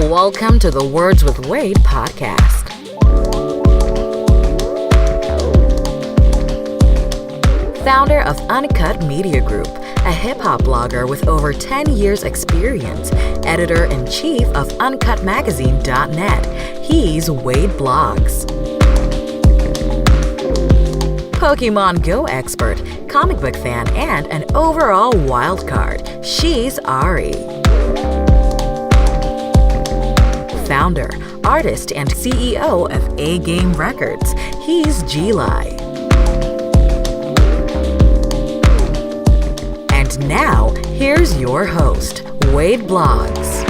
Welcome to the Words with Wade podcast. Founder of Uncut Media Group, a hip-hop blogger with over 10 years experience, editor-in-chief of UncutMagazine.net, he's Wade Blogs. Pokemon Go expert, comic book fan, and an overall wild card, she's Ari. Founder, artist, and CEO of A Game Records, he's G Li. And now, here's your host, Wade Blogs.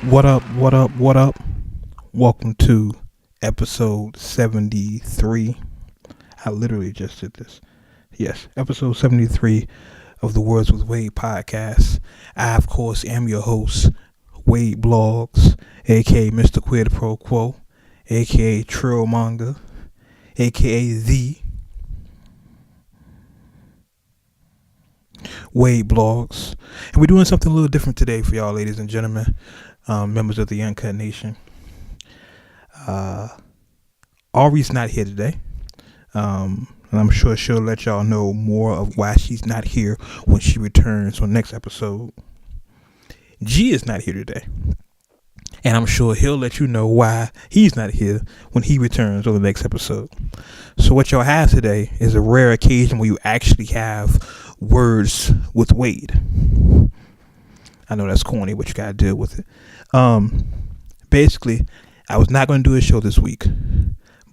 What up? Welcome to episode 73. I literally just did this. Yes, episode 73 of the Words with Wade podcast. I, of course, am your host, Wade Blogs, aka Mr. Quid Pro Quo, aka Trill Manga, aka The Wade Blogs. And we're doing something a little different today for y'all, ladies and gentlemen. Members of the Uncut Nation. Ari's not here today. And I'm sure she'll let y'all know more of why she's not here when she returns on next episode. G is not here today. And I'm sure he'll let you know why he's not here when he returns on the next episode. So what y'all have today is a rare occasion where you actually have Words with Wade. I know that's corny, but you gotta deal with it. Basically, I was not going to do a show this week,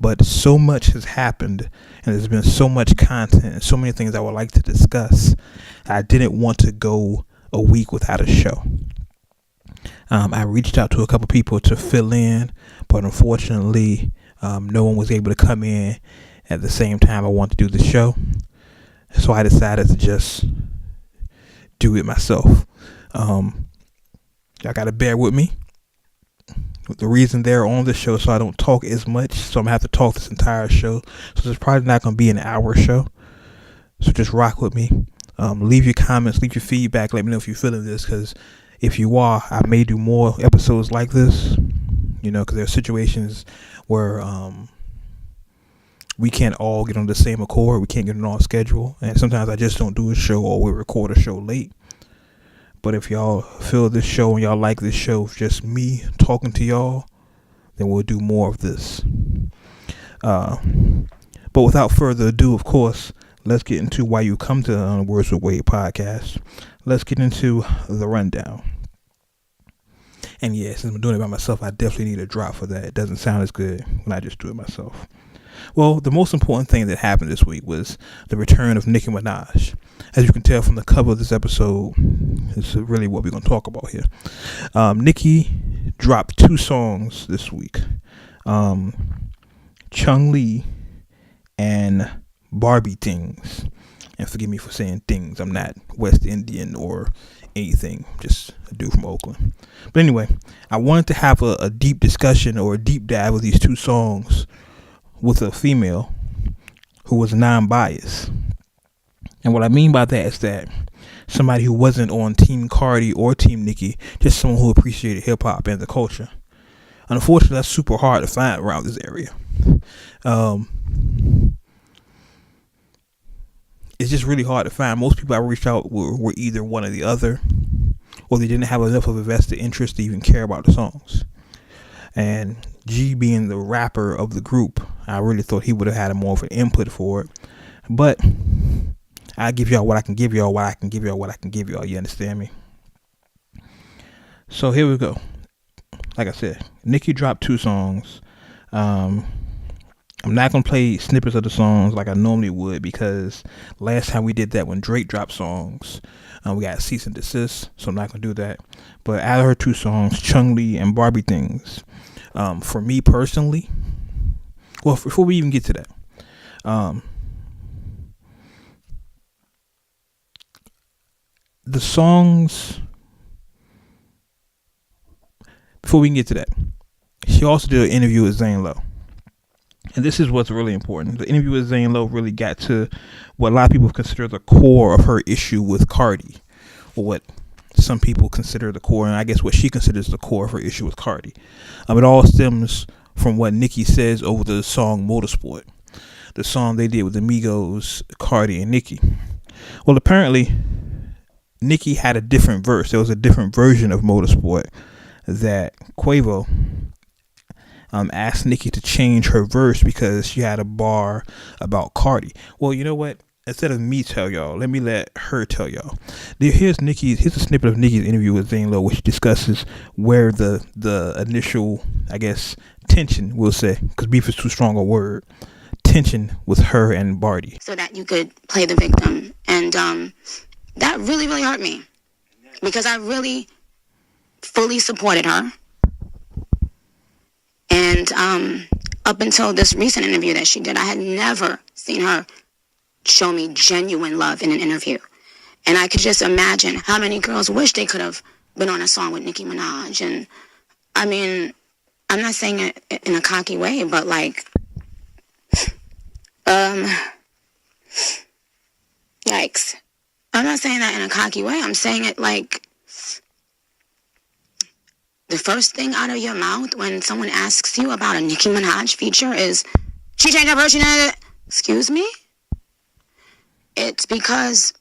but so much has happened, and there's been so much content and so many things I would like to discuss. I didn't want to go a week without a show. I reached out to a couple people to fill in, but unfortunately, no one was able to come in at the same time I wanted to do the show. So I decided to just do it myself. Y'all gotta bear with me. The reason they're on the show so I don't talk as much, so I'm gonna have to talk this entire show. So there's probably not gonna be an hour show. So just rock with me. Leave your comments, leave your feedback. Let me know if you're feeling this, because if you are, I may do more episodes like this. You know, because there are situations where we can't all get on the same accord. We can't get on our schedule, and sometimes I just don't do a show, or we record a show late. But if y'all feel this show and y'all like this show, just me talking to y'all, then we'll do more of this. But without further ado, of course, let's get into why you come to the Words with Wade podcast. Let's get into the rundown. And yeah, since I'm doing it by myself, I definitely need a drop for that. It doesn't sound as good when I just do it myself. Well, the most important thing that happened this week was the return of Nicki Minaj. As you can tell from the cover of this episode, it's really what we're going to talk about here. Nicki dropped 2 songs this week. Chung Li and Barbie Things. And forgive me for saying things. I'm not West Indian or anything. Just a dude from Oakland. But anyway, I wanted to have a deep discussion or a deep dive of these 2 songs with a female who was non-biased. And what I mean by that is that somebody who wasn't on Team Cardi or Team Nicki, just someone who appreciated hip-hop and the culture. Unfortunately, that's super hard to find around this area. It's just really hard to find. Most people I reached out were either one or the other, or they didn't have enough of a vested interest to even care about the songs. And G, being the rapper of the group, I really thought he would have had more of an input for it. But I give y'all what I can give y'all, what I can give y'all, what I can give y'all. You understand me? So here we go. Like I said, Nicki dropped 2 songs. I'm not going to play snippets of the songs like I normally would, because last time we did that when Drake dropped songs, we got cease and desist, so I'm not going to do that. But out of her 2 songs, Chung Li and Barbie Things, for me personally, well, before we even get to that, the songs before we can get to that, she also did an interview with Zane Lowe. And this is what's really important. The interview with Zane Lowe really got to what a lot of people consider the core of her issue with Cardi, or what some people consider the core, and I guess what she considers the core of her issue with Cardi. It all stems from what Nicki says over the song Motorsport, the song they did with the Migos, Cardi, and Nicki. Well, apparently, Nicki had a different verse. There was a different version of Motorsport that Quavo asked Nicki to change her verse because she had a bar about Cardi. Well, you know what? Instead of me tell y'all, let me let her tell y'all. Here's a snippet of Nicki's interview with Zane Lowe, which discusses where the initial, I guess, tension, we'll say, because beef is too strong a word, tension with her and Barty. So that you could play the victim. And that really, really hurt me, because I really fully supported her. And up until this recent interview that she did, I had never seen her show me genuine love in an interview. And I could just imagine how many girls wish they could have been on a song with Nicki Minaj. And I mean, I'm not saying it in a cocky way, but like, yikes. I'm not saying that in a cocky way. I'm saying it like, the first thing out of your mouth when someone asks you about a Nicki Minaj feature is, she changed her version of it. Excuse me? It's because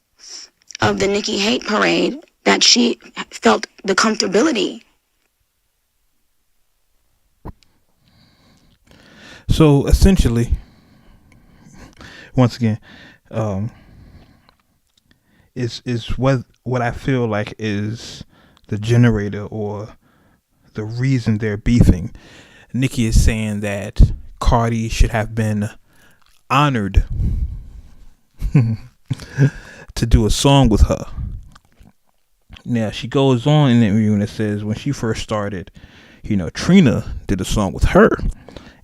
of the Nicki hate parade that she felt the comfortability. So essentially, once again, is what I feel like is the generator or the reason they're beefing. Nicki is saying that Cardi should have been honored to do a song with her. Now she goes on in the interview and it says when she first started, Trina did a song with her,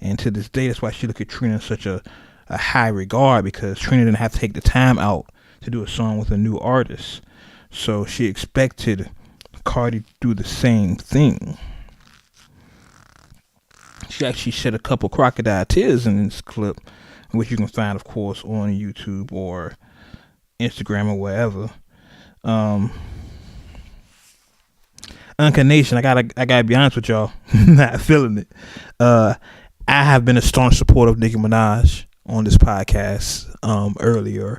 and to this day that's why she look at Trina in such a high regard, because Trina didn't have to take the time out to do a song with a new artist. So she expected Cardi to do the same thing. She actually shed a couple crocodile tears in this clip, which you can find, of course, on YouTube or Instagram or wherever. Uncut Nation, I gotta be honest with y'all, not feeling it. I have been a staunch supporter of Nicki Minaj on this podcast earlier.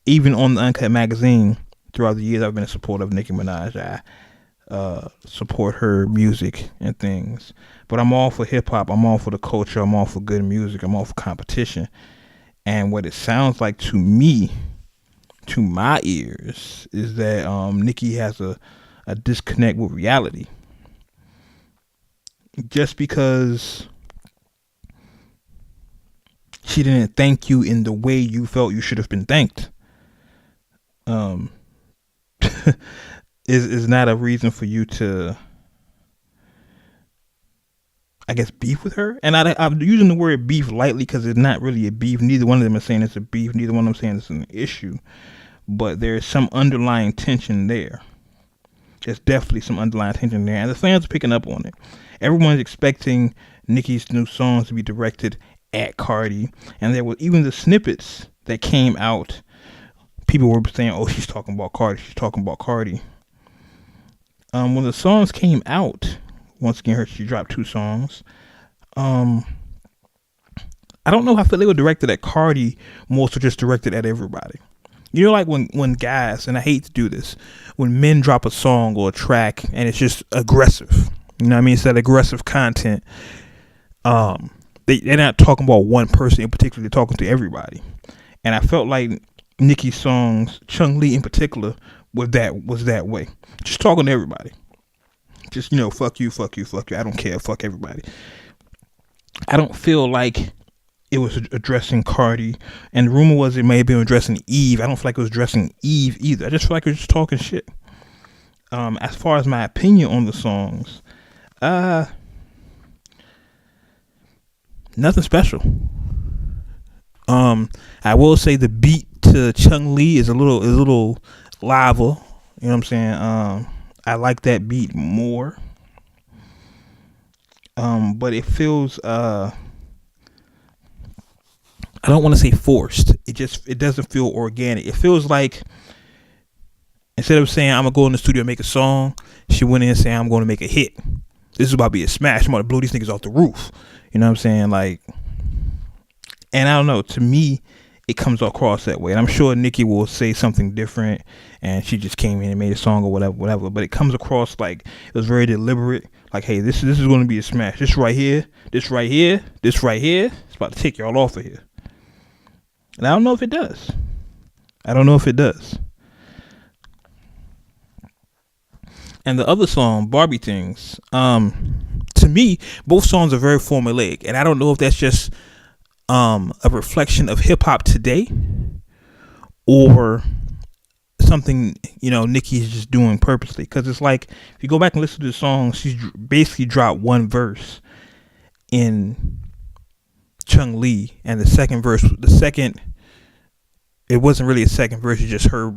Even on the Uncut magazine, throughout the years, I've been a supporter of Nicki Minaj. I support her music and things, but I'm all for hip hop. I'm all for the culture. I'm all for good music. I'm all for competition. And what it sounds like to me, to my ears, is that Nicki has a disconnect with reality. Just because she didn't thank you in the way you felt you should have been thanked, is not a reason for you to, I guess, beef with her. And I'm using the word beef lightly because it's not really a beef. Neither one of them is saying it's a beef. Neither one of them is saying it's an issue. But there's some underlying tension there. There's definitely some underlying tension there. And the fans are picking up on it. Everyone's expecting Nicki's new songs to be directed at Cardi. And there were even the snippets that came out. People were saying, oh, she's talking about Cardi. She's talking about Cardi. When the songs came out, once again, she dropped 2 songs. I don't know how I feel they were directed at Cardi, more so just directed at everybody. Like when guys, and I hate to do this, when men drop a song or a track and it's just aggressive. You know what I mean? It's that aggressive content. They're not talking about one person in particular. They're talking to everybody. And I felt like Nicki's songs, Chung Lee in particular, was that way. Just talking to everybody. Just, fuck you, fuck you, fuck you. I don't care. Fuck everybody. I don't feel like it was addressing Cardi. And the rumor was it may have been addressing Eve. I don't feel like it was addressing Eve either. I just feel like it was just talking shit. As far as my opinion on the songs, nothing special. I will say the beat to Chung Lee is a little lava. You know what I'm saying? I like that beat more. But it feels I don't want to say forced. It doesn't feel organic. It feels like instead of saying I'm gonna go in the studio and make a song, she went in and saying I'm gonna make a hit. This is about to be a smash. I'm about to blow these niggas off the roof. You know what I'm saying? Like, and I don't know. To me, it comes across that way. And I'm sure Nicki will say something different, and she just came in and made a song or whatever. But it comes across like it was very deliberate. Like, hey, this is going to be a smash. This right here, this right here, this right here. It's about to take y'all off of here. And I don't know if it does. And the other song, Barbie Things, to me, both songs are very formulaic. And I don't know if that's just a reflection of hip hop today or something, Nicki is just doing purposely. Because it's like, if you go back and listen to the song, she's basically dropped one verse in Chung Lee. And it wasn't really a second verse, it's just her,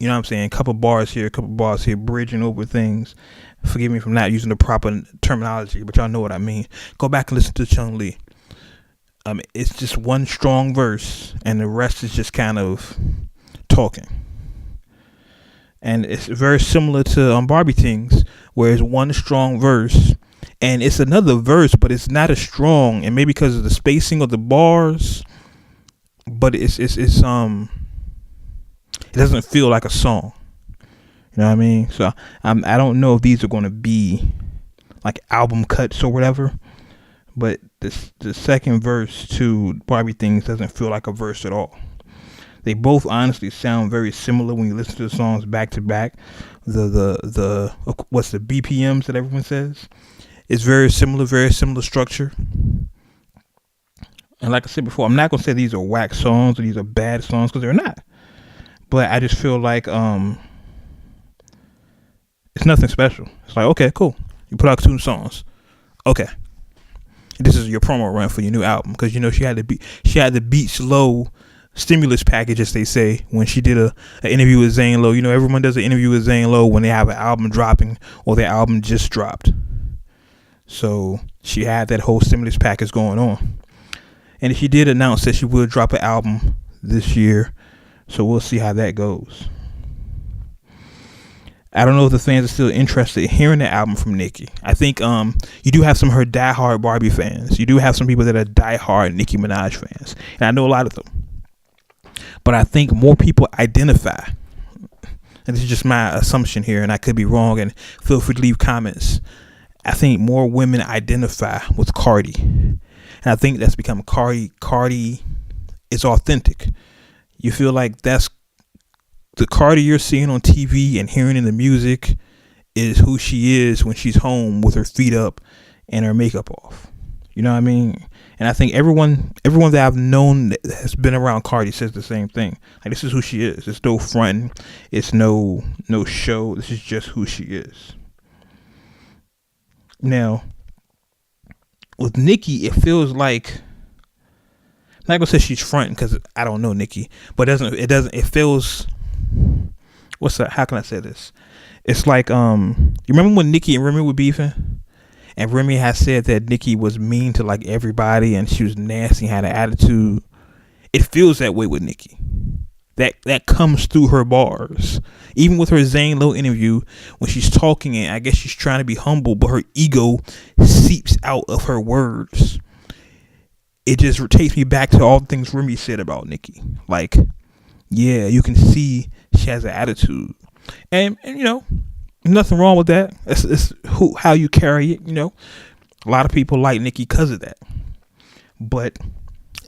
you know what I'm saying, a couple bars here, bridging over things. Forgive me for not using the proper terminology, but y'all know what I mean. Go back and listen to Chung Lee. It's just one strong verse, and the rest is just kind of talking. And it's very similar to Barbie Things, where it's one strong verse, and it's another verse, but it's not as strong, and maybe because of the spacing of the bars, but it doesn't feel like a song. You know what I mean? So I don't know if these are going to be like album cuts or whatever, but the second verse to Barbie Things doesn't feel like a verse at all. They both honestly sound very similar when you listen to the songs back to back. The what's the BPMs that everyone says? It's very similar structure. And like I said before, I'm not gonna say these are whack songs or these are bad songs, because they're not. But I just feel like it's nothing special. It's like, okay, cool. You put out 2 songs. Okay. This is your promo run for your new album, because she had the Beats Low stimulus package, as they say, when she did an interview with Zane Lowe. Everyone does an interview with Zane Lowe when they have an album dropping or their album just dropped. So she had that whole stimulus package going on. And she did announce that she will drop an album this year. So we'll see how that goes. I don't know if the fans are still interested in hearing the album from Nicki. I think you do have some of her diehard Barbie fans. You do have some people that are diehard Nicki Minaj fans. And I know a lot of them. But I think more people identify, and this is just my assumption here, and I could be wrong, and feel free to leave comments. I think more women identify with Cardi. And I think that's become Cardi is authentic. You feel like that's the Cardi you're seeing on TV and hearing in the music is who she is when she's home with her feet up and her makeup off. You know what I mean? And I think everyone that I've known that has been around Cardi says the same thing. Like, this is who she is. It's no front. It's no show. This is just who she is. Now, with Nicki, it feels like, I'm not gonna say she's fronting because I don't know Nicki, but it feels, what's that? How can I say this? It's like, you remember when Nicki and Remy were beefing? And Remy has said that Nicki was mean to like everybody and she was nasty and had an attitude. It feels that way with Nicki. That comes through her bars. Even with her Zane Lowe interview, when she's talking, and I guess she's trying to be humble, but her ego seeps out of her words. It just takes me back to all the things Remy said about Nicki. Like, yeah, you can see she has an attitude. And nothing wrong with that. It's how you carry it, A lot of people like Nicki because of that. But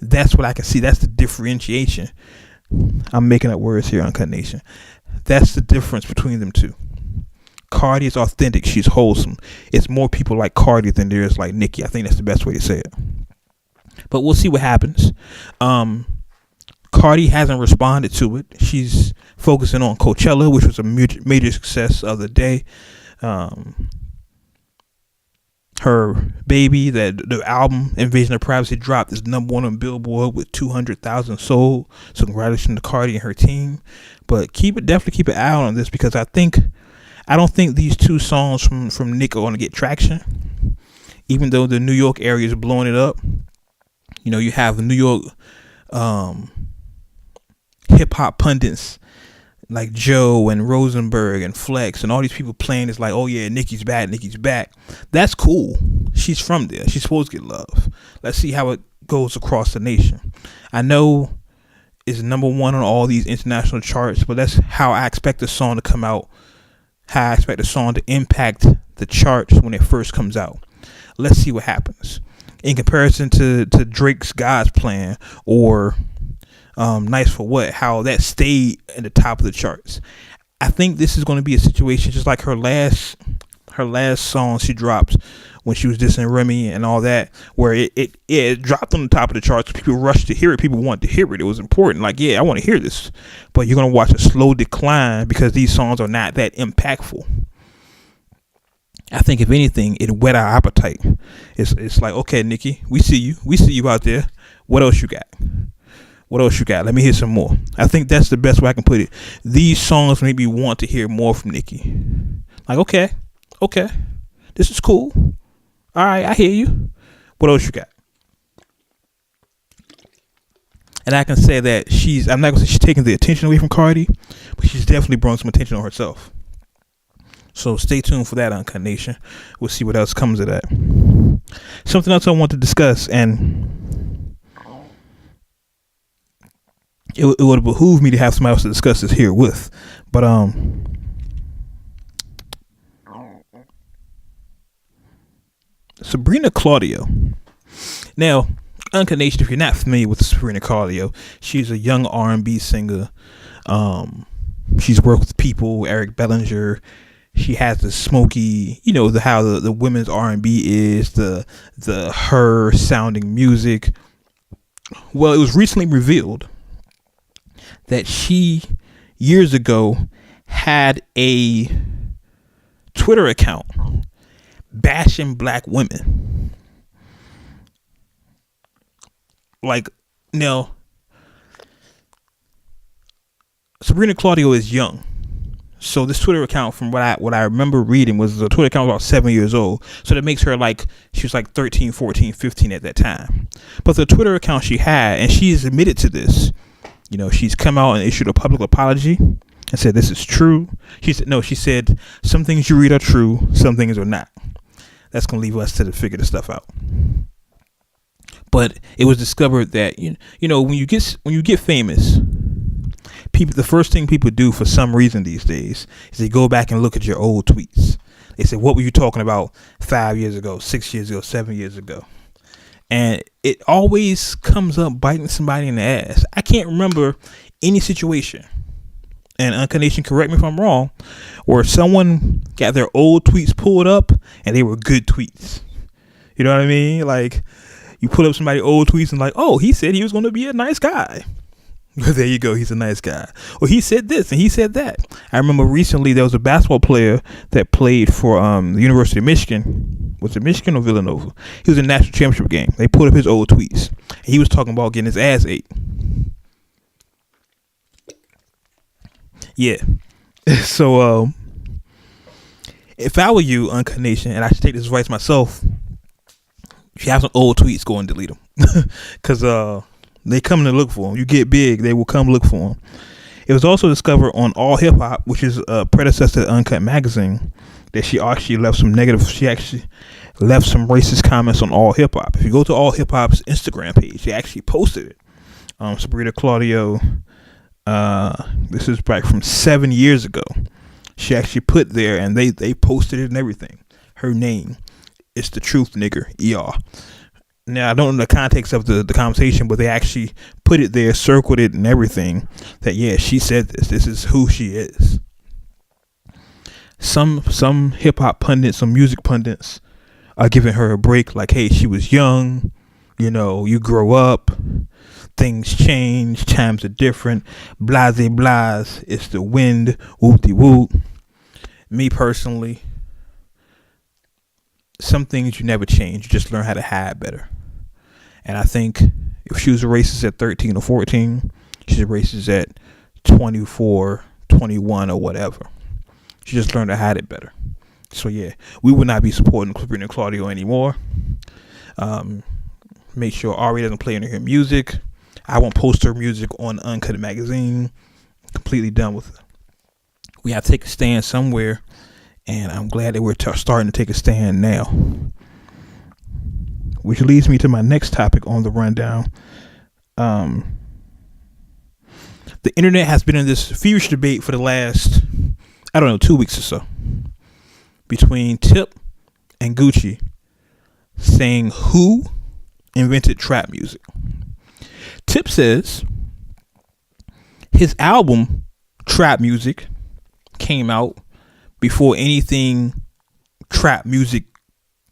that's what I can see. That's the differentiation. I'm making up words here, Uncut Nation. That's the difference between them two. Cardi is authentic. She's wholesome. It's more people like Cardi than there is like Nicki. I think that's the best way to say it. But we'll see what happens. Cardi hasn't responded to it. She's focusing on Coachella, which was a major success of the day. Her baby, the album Invasion of Privacy dropped, is #1 on Billboard with 200,000 sold. So congratulations to Cardi and her team. But definitely keep an eye out on this, because I don't think these 2 songs from Nick are going to get traction. even though the New York area is blowing it up, you know, you have New York hip hop pundits like Joe and Rosenberg and Flex and all these people playing. It's like, oh yeah, Nicki's back. That's cool. She's from there. She's supposed to get love. Let's see how it goes across the nation. I know it's number one on all these international charts, but that's how I expect the song to come out, how I expect the song to impact the charts when it first comes out. Let's see what happens. In comparison to Drake's God's Plan or Nice for What, how that stayed at the top of the charts. I think this is going to be a situation just like her last song she dropped when she was dissing Remy and all that, where it dropped on the top of the charts. People rushed to hear it. People wanted to hear it. It was important. Like, yeah, I want to hear this. But you're going to watch a slow decline because these songs are not that impactful. I think if anything, it whet our appetite. It's like, okay, Nicki, we see you out there. What else you got? Let me hear some more. I think that's the best way I can put it. These songs make me want to hear more from Nicki. Like, okay, this is cool. All right, I hear you. What else you got? And I can say that I'm not going to say she's taking the attention away from Cardi, but she's definitely brought some attention on herself. So stay tuned for that, Uncut Nation. We'll see what else comes of that. Something else I want to discuss, and it would behoove me to have somebody else to discuss this here with. But Sabrina Claudio. Now, Uncut Nation, if you're not familiar with Sabrina Claudio, she's a young R&B singer. She's worked with people, Eric Bellinger. She has the smoky, you know, how the women's R&B is, the her sounding music. Well, it was recently revealed that she years ago had a Twitter account bashing black women. Like, now, Sabrina Claudio is young. So this Twitter account, from what I remember reading, was a Twitter account about 7 years old. So that makes her like, she was like 13, 14, 15 at that time. But the Twitter account she had, and she's admitted to this, you know, she's come out and issued a public apology and said this is true. She said some things you read are true, some things are not. That's going to leave us to figure the stuff out. But it was discovered that, you know, when you get famous, people, the first thing people do for some reason these days is they go back and look at your old tweets. They say, what were you talking about 5 years ago, 6 years ago, 7 years ago? And it always comes up biting somebody in the ass. I can't remember any situation, and Uncut Nation, correct me if I'm wrong, where someone got their old tweets pulled up and they were good tweets. You know what I mean? Like, you pull up somebody's old tweets and like, oh, he said he was going to be a nice guy. There you go. He's a nice guy. Or he said this and he said that. I remember recently there was a basketball player that played for the University of Michigan. Was it Michigan or Villanova? He was in the national championship game. They put up his old tweets. And he was talking about getting his ass ate. Yeah. So if I were you, Uncut Nation, and I should take this advice myself, if you have some old tweets, go and delete them. Because they come to look for them. You get big, they will come look for them. It was also discovered on All Hip Hop, which is a predecessor to Uncut Magazine, that she actually left some racist comments on All Hip Hop. If you go to All Hip Hop's Instagram page, they actually posted it. Sabrina Claudio, this is back from 7 years ago. She actually put there, and they posted it and everything. Her name, it's the truth, nigger, ER. Now, I don't know the context of the conversation, but they actually put it there, circled it and everything, that, yeah, she said this. This is who she is. Some hip-hop pundits, some music pundits are giving her a break, like, hey, she was young, you know, you grow up, things change, times are different, blase blase, it's the wind, whoop-de-whoop. Me personally, some things you never change, you just learn how to hide better. And I think if she was a racist at 13 or 14, she's a racist at 24, 21 or whatever. She just learned to hide it better. So yeah, we will not be supporting Sabrina Claudio anymore. Make sure Ari doesn't play any of her music. I won't post her music on Uncut Magazine. Completely done with it. We have to take a stand somewhere, and I'm glad that we're starting to take a stand now. Which leads me to my next topic on the rundown. The internet has been in this fierce debate for the last, 2 weeks or so, between Tip and Gucci, saying who invented trap music. Tip says his album Trap Music came out before anything trap music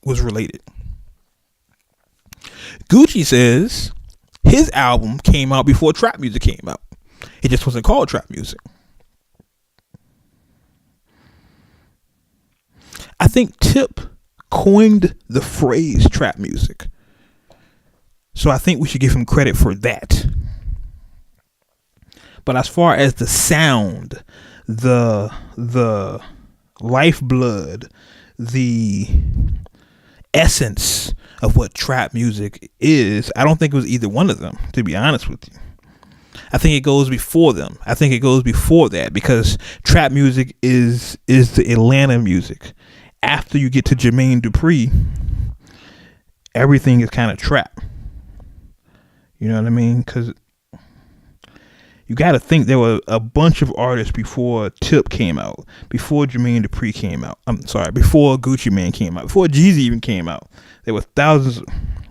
was related. Gucci says his album came out before trap music came out. It just wasn't called trap music. I think Tip coined the phrase trap music. So I think we should give him credit for that. But as far as the sound, the lifeblood, the essence of what trap music is, I don't think it was either one of them, to be honest with you. I think it goes before them. I think it goes before that, because trap music is the Atlanta music. After you get to Jermaine Dupri, everything is kind of trap. You know what I mean? Because you got to think there were a bunch of artists before Tip came out, before Jermaine Dupri came out. Before Gucci Mane came out, before Jeezy even came out. There were thousands.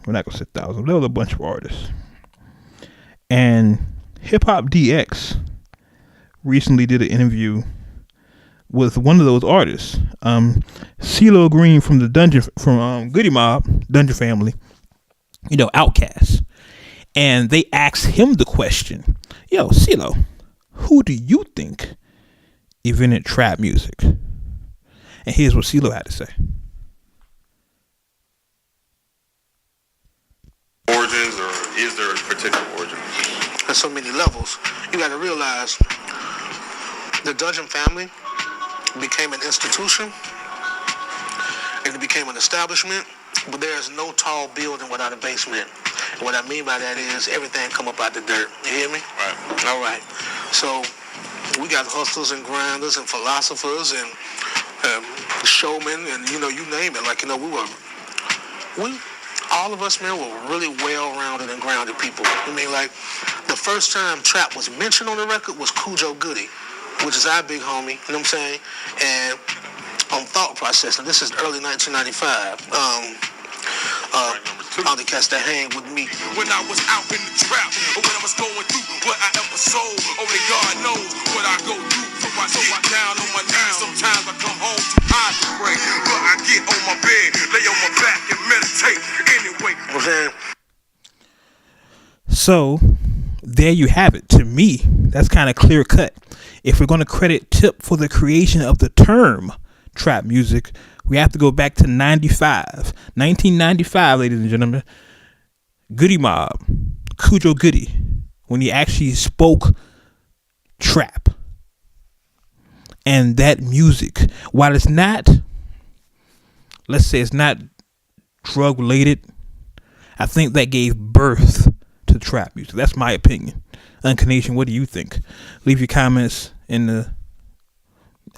We're not gonna say thousands. There was a bunch of artists. And Hip Hop DX recently did an interview with one of those artists, CeeLo Green from the Goody Mob, Dungeon Family. Outkast. And they asked him the question, yo, CeeLo, who do you think invented trap music? And here's what CeeLo had to say. Origins, or is there a particular origin? There's so many levels. You got to realize the Dungeon Family became an institution, and it became an establishment, but there is no tall building without a basement. And what I mean by that is everything come up out the dirt. You hear me? Right. All right. So we got hustlers and grinders and philosophers and showmen and, you name it. Like, all of us, man, were really well-rounded and grounded people. I mean, like, the first time trap was mentioned on the record was Cujo Goody, which is our big homie, you know what I'm saying? And on Thought Process, and this is early 1995. All the cats that hang with me. When I was out in the trap, or when I was going through what I ever sold, only God knows what I go through. So I down on my knees. Sometimes I come home too high to pray, but I get on my bed, lay on my back and meditate anyway. Okay. So there you have it. To me, that's kind of clear cut. If we're going to credit Tip for the creation of the term trap music, we have to go back to 1995, ladies and gentlemen. Goody Mob, Cujo Goody, when he actually spoke trap. And that music, while it's not, let's say it's not drug related, I think that gave birth to trap music. That's my opinion. Uncanation, what do you think? Leave your comments in the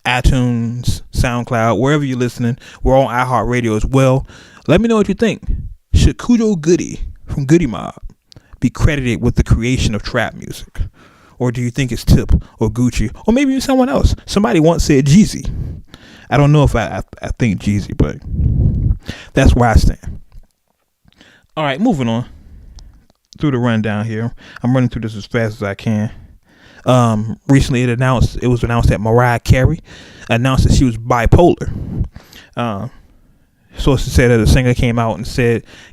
iTunes, SoundCloud, wherever you're listening. We're on iHeartRadio as well. Let me know what you think. Should Cujo Goody from Goody Mob be credited with the creation of trap music? Or do you think it's Tip or Gucci or maybe someone else? Somebody once said Jeezy. I don't know if I think Jeezy, but that's where I stand. All right, moving on through the rundown here. I'm running through this as fast as I can. Recently it was announced that Mariah Carey announced that she was bipolar. Sources said that the singer came out and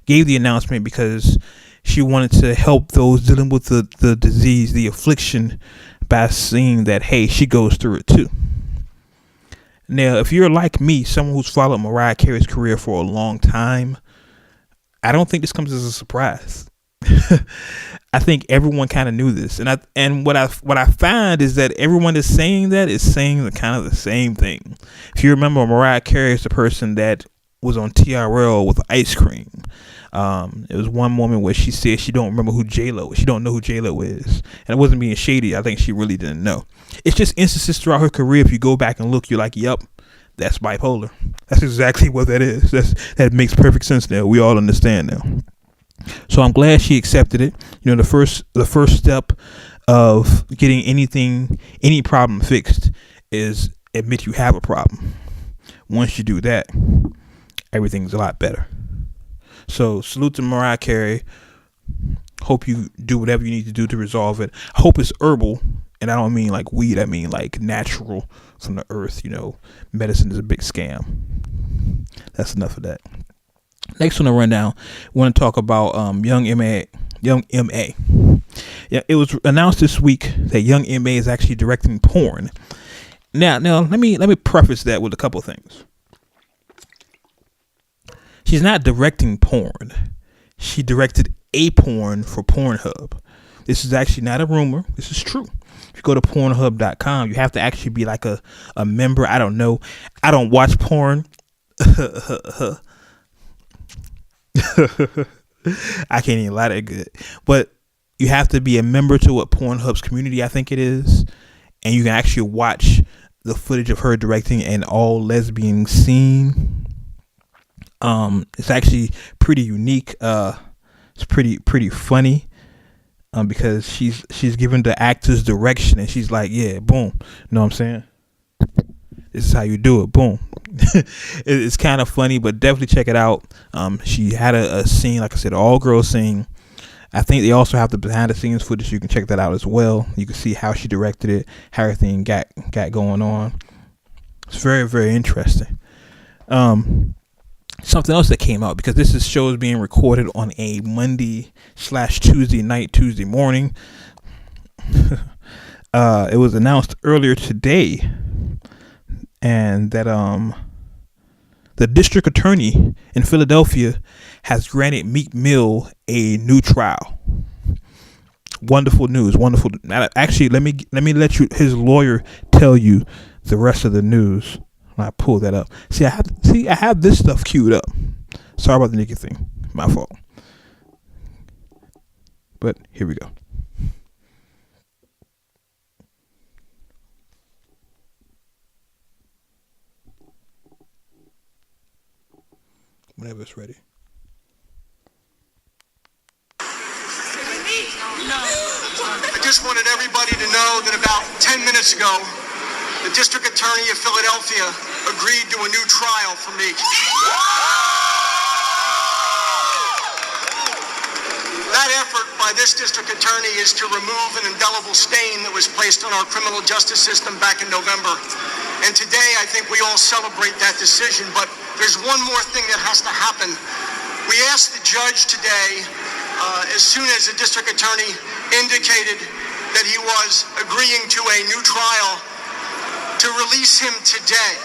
gave the announcement because she wanted to help those dealing with the disease, the affliction, by seeing that, hey, she goes through it too. Now, if you're like me, someone who's followed Mariah Carey's career for a long time, I don't think this comes as a surprise. I think everyone kind of knew this, and what I find is that everyone is saying the kind of the same thing. If you remember, Mariah Carey is the person that was on TRL with ice cream. It was one moment where she said she don't remember who G Lo is. She don't know who G Lo is, and it wasn't being shady. I think she really didn't know. It's just instances throughout her career. If you go back and look, you're like, "Yep, that's bipolar." That's exactly what that is. That makes perfect sense now. We all understand now. So I'm glad she accepted it. You know, the first step of getting any problem fixed is admit you have a problem. Once you do that, everything's a lot better. So salute to Mariah Carey. Hope you do whatever you need to do to resolve it. I hope it's herbal, and I don't mean like weed. I mean like natural from the earth. You know, medicine is a big scam. That's enough of that. Next on the rundown, I want to talk about Young M.A. Yeah, it was announced this week that Young M.A. is actually directing porn. Now let me preface that with a couple things. She's not directing porn. She directed a porn for Pornhub. This is actually not a rumor. This is true. If you go to Pornhub.com, you have to actually be like a member. I don't know. I don't watch porn. I can't even lie that good, but you have to be a member to what Pornhub's community, I think it is, and you can actually watch the footage of her directing an all lesbian scene. It's actually pretty unique. It's pretty funny, because she's given the actors direction, and she's like, yeah, boom, you know what I'm saying? This is how you do it. Boom. It's kind of funny, but definitely check it out. She had a scene, like I said, all girl scene. I think they also have the behind the scenes footage, so you can check that out as well. You can see how she directed it, how everything got going on. It's very, very interesting. Something else that came out, because this show is being recorded on a Monday/Tuesday night, Tuesday morning. It was announced earlier today, and that the district attorney in Philadelphia has granted Meek Mill a new trial. Wonderful news. Wonderful. Actually, let me let his lawyer tell you the rest of the news. When I pull that up. I have this stuff queued up. Sorry about the Nicki thing. My fault. But here we go. Whenever it's ready. I just wanted everybody to know that about 10 minutes ago, the district attorney of Philadelphia agreed to a new trial for me. That effort by this district attorney is to remove an indelible stain that was placed on our criminal justice system back in November. And today, I think we all celebrate that decision, but there's one more thing that has to happen. We asked the judge today, as soon as the district attorney indicated that he was agreeing to a new trial, to release him today.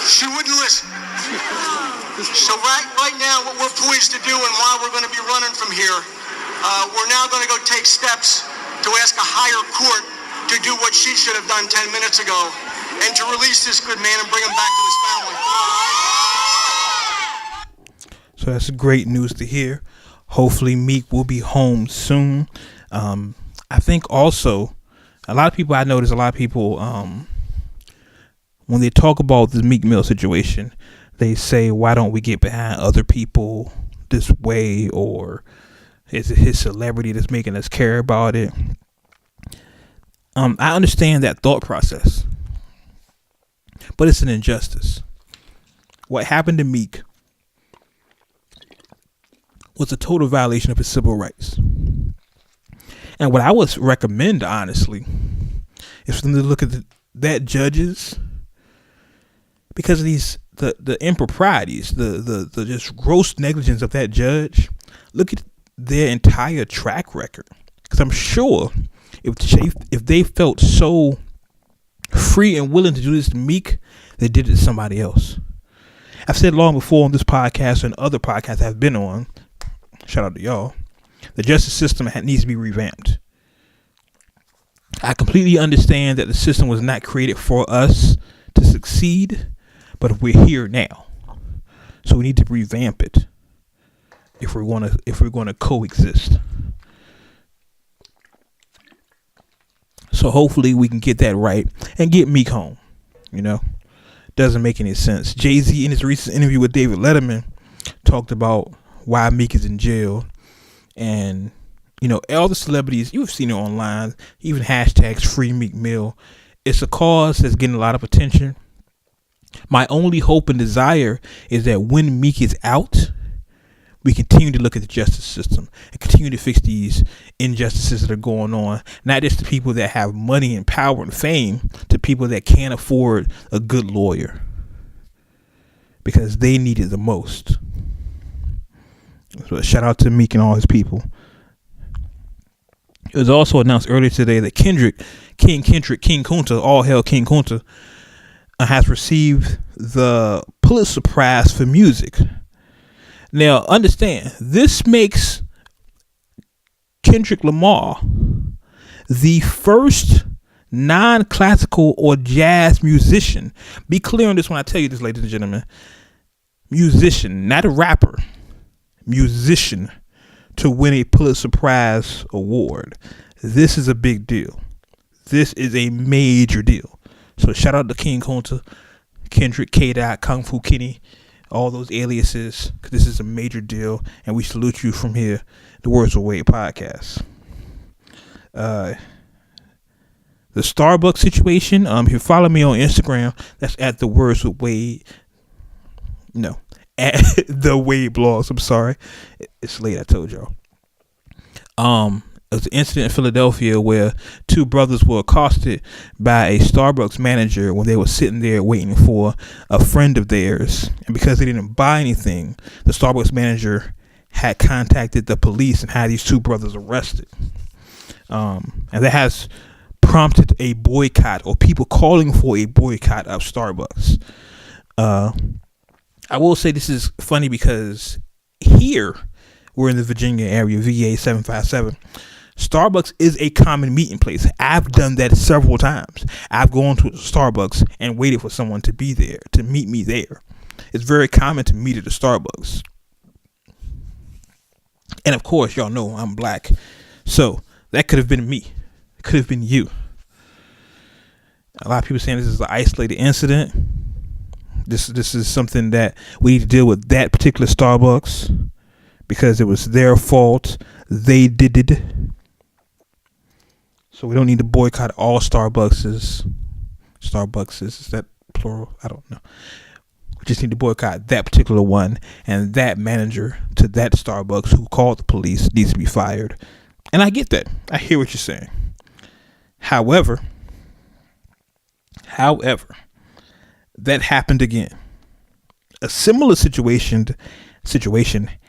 She wouldn't listen. So right now, what we're poised to do, and why we're going to be running from here, we're now going to go take steps to ask a higher court to do what she should have done 10 minutes ago, and to release this good man and bring him back to his family. So that's great news to hear. Hopefully Meek will be home soon. I think also, a lot of people, when they talk about the Meek Mill situation, they say, why don't we get behind other people this way? Or is it his celebrity that's making us care about it? I understand that thought process, but it's an injustice. What happened to Meek was a total violation of his civil rights. And what I would recommend, honestly, is for them to look at that judges, because of the improprieties, the just gross negligence of that judge. Look at their entire track record, because I'm sure if they felt so free and willing to do this to Meek, they did it to somebody else. I've said long before on this podcast and other podcasts I've been on, shout out to y'all. The justice system needs to be revamped. I completely understand that the system was not created for us to succeed, but we're here now, so we need to revamp it if we're going to coexist. So hopefully we can get that right and get Meek home. Doesn't make any sense. Jay-Z, in his recent interview with David Letterman, talked about why Meek is in jail. And, all the celebrities, you've seen it online, even hashtags Free Meek Mill. It's a cause that's getting a lot of attention. My only hope and desire is that when Meek is out, we continue to look at the justice system and continue to fix these injustices that are going on, not just to people that have money and power and fame, to people that can't afford a good lawyer because they need it the most. So shout out to Meek and all his people. It was also announced earlier today that King Kunta, all hail King Kunta, has received the Pulitzer Prize for music. Now, understand, this makes Kendrick Lamar the first non-classical or jazz musician. Be clear on this when I tell you this, ladies and gentlemen. Musician, not a rapper. Musician to win a Pulitzer Prize award. This is a big deal. This is a major deal. So shout out to King Kunta, Kendrick, K-Dot, Kung Fu Kenny, all those aliases, because this is a major deal, and we salute you from here, the Words with Wade podcast. The Starbucks situation, if you follow me on Instagram, that's at the Words with Wade. No, at the Wade blogs. I'm sorry, it's late. I told y'all. It was an incident in Philadelphia where two brothers were accosted by a Starbucks manager when they were sitting there waiting for a friend of theirs. And because they didn't buy anything, the Starbucks manager had contacted the police and had these two brothers arrested. And that has prompted a boycott, or people calling for a boycott of Starbucks. I will say this is funny because here, we're in the Virginia area, VA 757. Starbucks is a common meeting place. I've done that several times. I've gone to Starbucks and waited for someone to be there, to meet me there. It's very common to meet at a Starbucks. And of course, y'all know I'm black. So that could have been me. It could have been you. A lot of people saying this is an isolated incident. This is something that we need to deal with, that particular Starbucks, because it was their fault. They did it. So we don't need to boycott all Starbuckses. Starbuckses, is that plural? I don't know. We just need to boycott that particular one, and that manager to that Starbucks who called the police needs to be fired. And I get that. I hear what you're saying. However, that happened again. A similar situation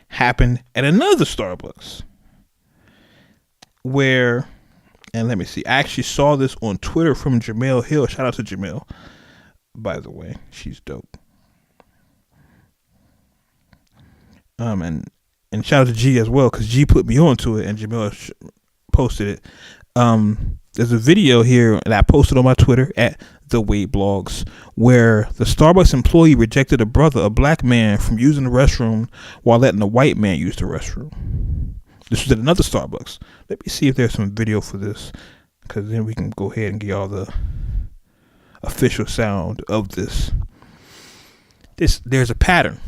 happened at another Starbucks where, and let me see, I actually saw this on Twitter from Jamel Hill. Shout out to Jamel, by the way. She's dope. And shout out to G as well, because G put me onto it and Jamel posted it. There's a video here that I posted on my Twitter at the Wade Blogs, where the Starbucks employee rejected a black man, from using the restroom while letting a white man use the restroom. This was at another Starbucks. Let me see if there's some video for this, because then we can go ahead and get all the official sound of this. There's a pattern.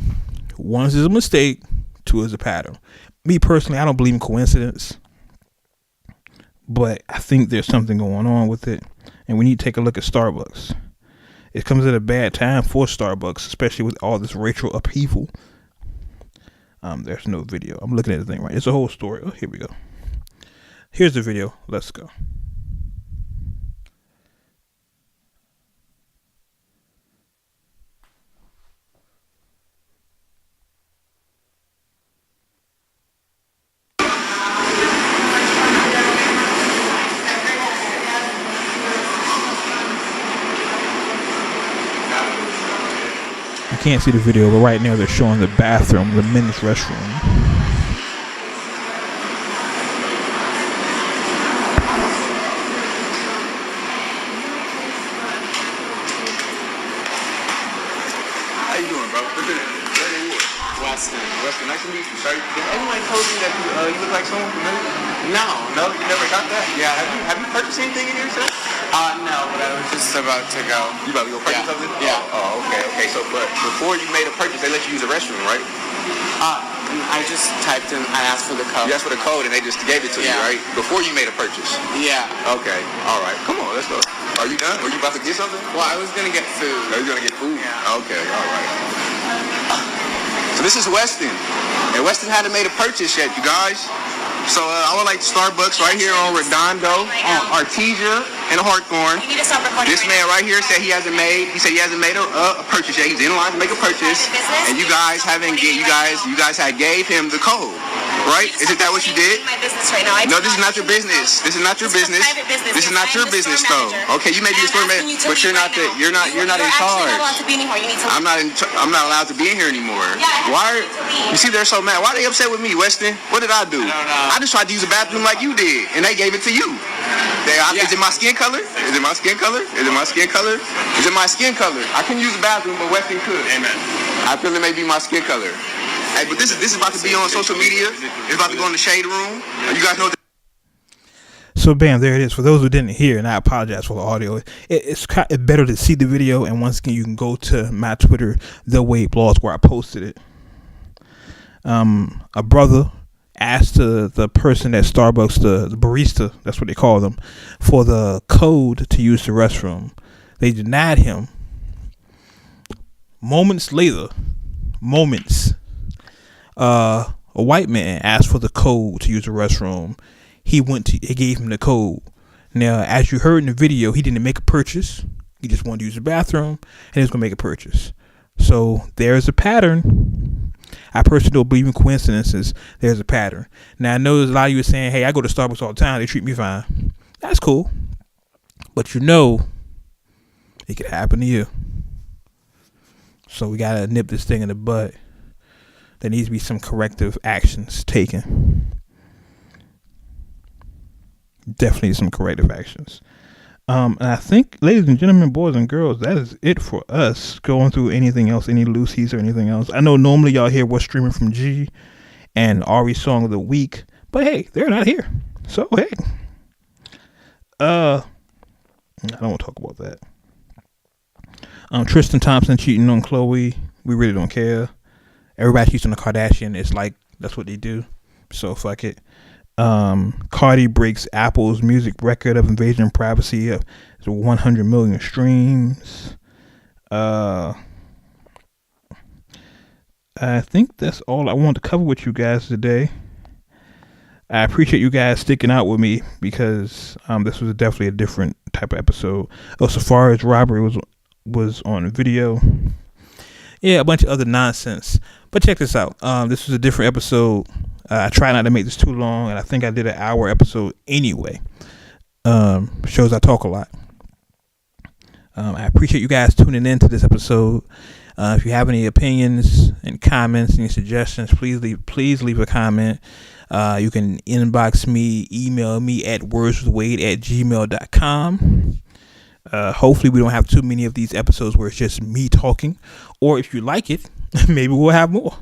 One is a mistake, two is a pattern. Me personally, I don't believe in coincidence, but I think there's something going on with it, and we need to take a look at Starbucks. It comes at a bad time for Starbucks, especially with all this racial upheaval. There's no video. I'm looking at the thing right. It's a whole story. Oh, here we go. Here's the video. Let's go. Can't see the video, but right now they're showing the bathroom, the men's restroom. bro? What's your name? Weston. Weston, nice to meet you, sir. Did anyone told you that you look like someone familiar? No, you never got that? Yeah, have you purchased anything in here, sir? No, but I was just about to go. You about to go purchase something? Yeah. Oh, okay. So, but before you made a purchase, they let you use the restroom, right? I just typed in, I asked for the code. You asked for the code and they just gave it to you, right? Before you made a purchase? Yeah. Okay, all right. Come on, let's go. Are you done? Were you about to get something? Well, I was going to get food. Are you going to get food? Yeah. Okay, all right. So this is Weston. And Weston hadn't made a purchase yet, you guys. So I would like Starbucks right here on Redondo, on Artesia and Hawthorne. You need to stop recording. This man right here said he hasn't made a purchase yet. He's in line to make a purchase, and you guys had gave him the code, right? Isn't that what you did? My business right now. No, this is not your business. This is not your business. This is not your business, though. Okay, you may be a store manager, but you're not in charge. I'm not allowed to be in here anymore. Why? You see, they're so mad. Why are they upset with me, Weston? What did I do? I just tried to use a bathroom like you did, and they gave it to you. Is it my skin color? Is it my skin color? Is it my skin color? Is it my skin color? I can use a bathroom, but Weston could. Amen. I feel it may be my skin color. Hey, but this is about to be on social media. It's about to go in the shade room. You guys know. So bam, there it is. For those who didn't hear, and I apologize for the audio, it's better to see the video. And once again, you can go to my Twitter, The Wade Blogs, where I posted it. A brother asked the person at Starbucks, the barista, that's what they call them, for the code to use the restroom. They denied him. Moments later, a white man asked for the code to use the restroom. He gave him the code. Now, as you heard in the video, he didn't make a purchase. He just wanted to use the bathroom, and he was going to make a purchase. So there's a pattern. I personally don't believe in coincidences. There's a pattern. Now, I know there's a lot of you saying, hey, I go to Starbucks all the time. They treat me fine. That's cool. But it could happen to you. So we got to nip this thing in the bud. There needs to be some corrective actions taken. Definitely some corrective actions. And I think, ladies and gentlemen, boys and girls, that is it for us. Going through anything else, any loosies or anything else. I know normally y'all hear what's streaming from G and Ari song of the week, but hey, they're not here. So hey, I don't want to talk about that. Tristan Thompson cheating on Chloe. We really don't care. Everybody cheats on the Kardashian. It's like that's what they do. So fuck it. Cardi breaks Apple's music record of invasion of privacy of 100 million streams. I think that's all I want to cover with you guys today. I appreciate you guys sticking out with me because this was definitely a different type of episode. So far as robbery was on video. Yeah, a bunch of other nonsense. But check this out. This was a different episode. I try not to make this too long, and I think I did an hour episode anyway. Shows I talk a lot. I appreciate you guys tuning in to this episode. If you have any opinions and comments, any suggestions, please leave a comment. You can inbox me, email me at wordswithwade@gmail.com. Hopefully we don't have too many of these episodes where it's just me talking, or if you like it, maybe we'll have more.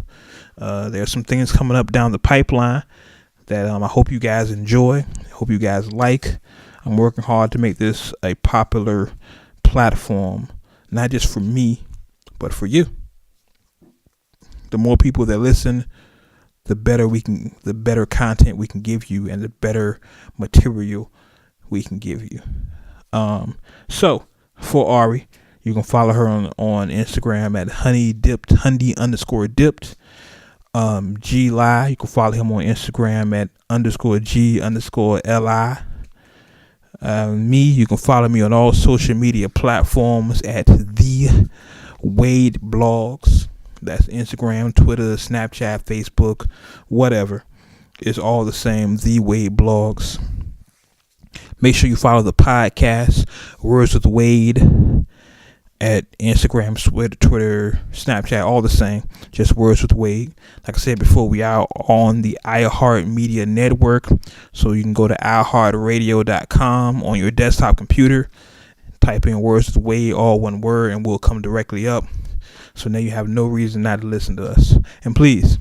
There's some things coming up down the pipeline that I hope you guys enjoy. Hope you guys like. I'm working hard to make this a popular platform, not just for me, but for you. The more people that listen, the better content we can give you, and the better material we can give you. So for Ari, you can follow her on Instagram at honey_dipped. G Li, you can follow him on Instagram at _G_LI. Me, you can follow me on all social media platforms at The Wade Blogs. That's Instagram, Twitter, Snapchat, Facebook, whatever. It's all the same, The Wade Blogs. Make sure you follow the podcast, Words with Wade, at Instagram, Twitter, Snapchat, all the same. Just Words with Wade. Like I said before, we are on the iHeartMedia network. So you can go to iHeartRadio.com on your desktop computer. Type in Words with Wade, all one word, and we'll come directly up. So now you have no reason not to listen to us. And please,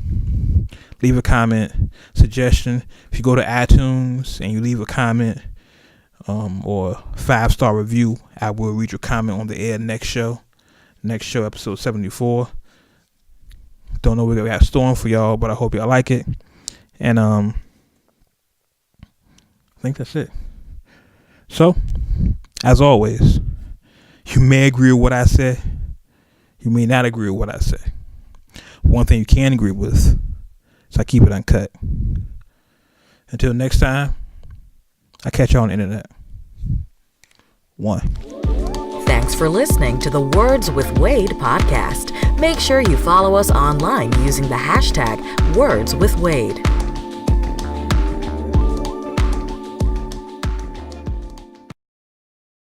leave a comment, suggestion. If you go to iTunes and you leave a comment or 5-star review, I will read your comment on the air next show, episode 74. Don't know what we got storing for y'all, but I hope y'all like it. And I think that's it. So, as always, you may agree with what I say. You may not agree with what I say. One thing you can agree with is I keep it uncut. Until next time, I'll catch y'all on the internet. 1. Thanks for listening to the Words with Wade podcast. Make sure you follow us online using the hashtag WordsWithWade.